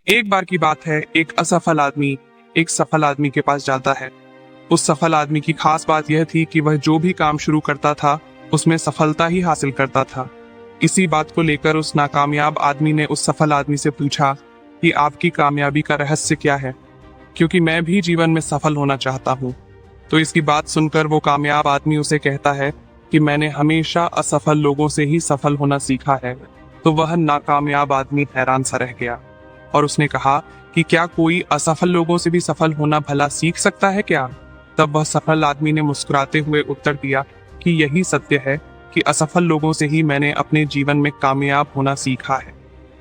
एक बार की बात है, एक असफल आदमी एक सफल आदमी के पास जाता है। उस सफल आदमी की खास बात यह थी कि वह जो भी काम शुरू करता था उसमें सफलता ही हासिल करता था। इसी बात को लेकर उस नाकामयाब आदमी ने उस सफल आदमी से पूछा कि आपकी कामयाबी का रहस्य क्या है, क्योंकि मैं भी जीवन में सफल होना चाहता हूँ। तो इसकी बात सुनकर वो कामयाब आदमी उसे कहता है कि मैंने हमेशा असफल लोगों से ही सफल होना सीखा है। तो वह नाकामयाब आदमी हैरान सा रह गया और उसने कहा कि क्या कोई असफल लोगों से भी सफल होना भला सीख सकता है क्या? तब वह सफल आदमी ने मुस्कुराते हुए उत्तर दिया कि यही सत्य है कि असफल लोगों से ही मैंने अपने जीवन में कामयाब होना सीखा है।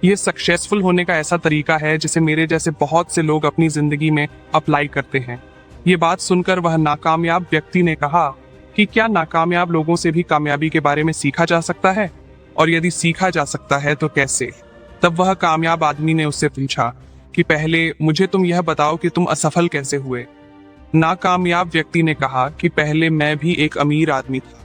ये सक्सेसफुल होने का ऐसा तरीका है जिसे मेरे जैसे बहुत से लोग अपनी जिंदगी में अप्लाई करते हैं। ये बात सुनकर वह नाकामयाब व्यक्ति ने कहा कि क्या नाकामयाब लोगों से भी कामयाबी के बारे में सीखा जा सकता है, और यदि सीखा जा सकता है तो कैसे? तब वह कामयाब आदमी ने उससे पूछा कि पहले मुझे तुम यह बताओ कि तुम असफल कैसे हुए। नाकामयाब व्यक्ति ने कहा कि पहले मैं भी एक अमीर आदमी था,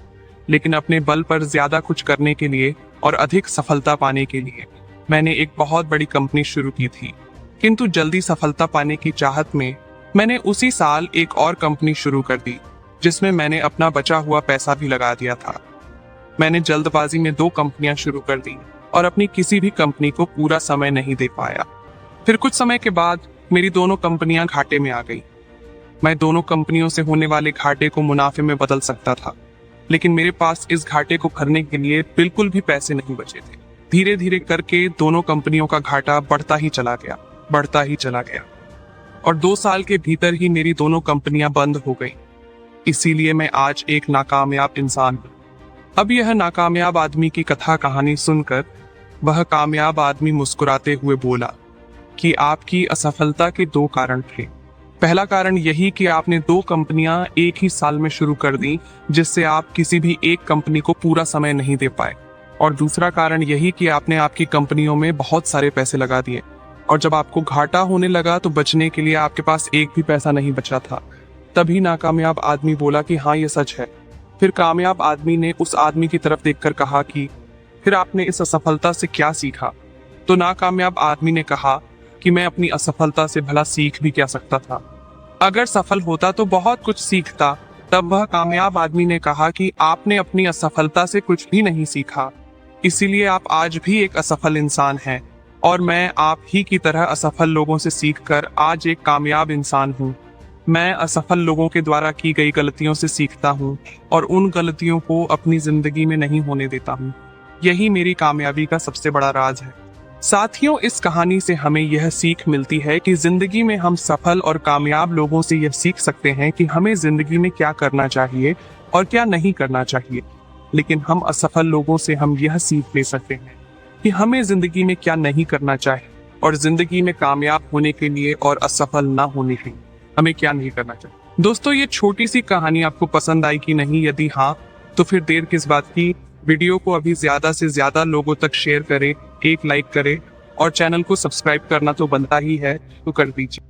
लेकिन अपने बल पर ज्यादा कुछ करने के लिए और अधिक सफलता पाने के लिए मैंने एक बहुत बड़ी कंपनी शुरू की थी। किंतु जल्दी सफलता पाने की चाहत में मैंने उसी साल एक और कंपनी शुरू कर दी, जिसमें मैंने अपना बचा हुआ पैसा भी लगा दिया था। मैंने जल्दबाजी में 2 कंपनियां शुरू कर दी और अपनी किसी भी कंपनी को पूरा समय नहीं दे पाया। फिर कुछ समय के बाद मेरी दोनों कंपनियां घाटे में आ गई। मैं दोनों कंपनियों से होने वाले घाटे को मुनाफे में बदल सकता था, लेकिन मेरे पास इस घाटे को भरने के लिए बिल्कुल भी पैसे नहीं बचे थे। धीरे धीरे करके दोनों कंपनियों का घाटा बढ़ता ही चला गया और 2 साल के भीतर ही मेरी दोनों कंपनियां बंद हो गई। इसीलिए मैं आज एक नाकामयाब इंसान हूं। अब यह नाकामयाब आदमी की कथा कहानी सुनकर वह कामयाब आदमी मुस्कुराते हुए बोला कि आपकी असफलता के 2 कारण थे। पहला कारण यही कि आपने 2 कंपनियां एक ही साल में शुरू कर दी, जिससे आप किसी भी एक कंपनी को पूरा समय नहीं दे पाए। और दूसरा कारण यही कि आपने आपकी कंपनियों में बहुत सारे पैसे लगा दिए, और जब आपको घाटा होने लगा तो बचने के लिए आपके पास एक भी पैसा नहीं बचा था। तभी नाकामयाब आदमी बोला कि हाँ, ये सच है। फिर कामयाब आदमी ने उस आदमी की तरफ देखकर कहा कि फिर आपने इस असफलता से क्या सीखा? तो नाकामयाब आदमी ने कहा कि मैं अपनी असफलता से भला सीख भी क्या सकता था। अगर सफल होता तो बहुत कुछ सीखता। तब वह कामयाब आदमी ने कहा कि आपने अपनी असफलता से कुछ भी नहीं सीखा, इसीलिए आप आज भी एक असफल इंसान हैं, और मैं आप ही की तरह असफल लोगों से सीखकर आज एक कामयाब इंसान हूँ। मैं असफल लोगों के द्वारा की गई गलतियों से सीखता हूँ और उन गलतियों को अपनी जिंदगी में नहीं होने देता हूँ। यही मेरी कामयाबी का सबसे बड़ा राज है। साथियों, इस कहानी से हमें यह सीख मिलती है कि जिंदगी में हम सफल और कामयाब लोगों से यह सीख सकते हैं कि हमें जिंदगी में क्या करना चाहिए और क्या नहीं करना चाहिए, लेकिन हम असफल लोगों से हम यह सीख ले सकते हैं कि हमें जिंदगी में क्या नहीं करना चाहिए और जिंदगी में कामयाब होने के लिए और असफल ना होने के लिए हमें क्या नहीं करना चाहिए। दोस्तों, ये छोटी सी कहानी आपको पसंद आई कि नहीं? यदि हाँ, तो फिर देर किस बात की, वीडियो को अभी ज्यादा से ज्यादा लोगों तक शेयर करें, एक लाइक करें और चैनल को सब्सक्राइब करना तो बनता ही है, तो कर दीजिए।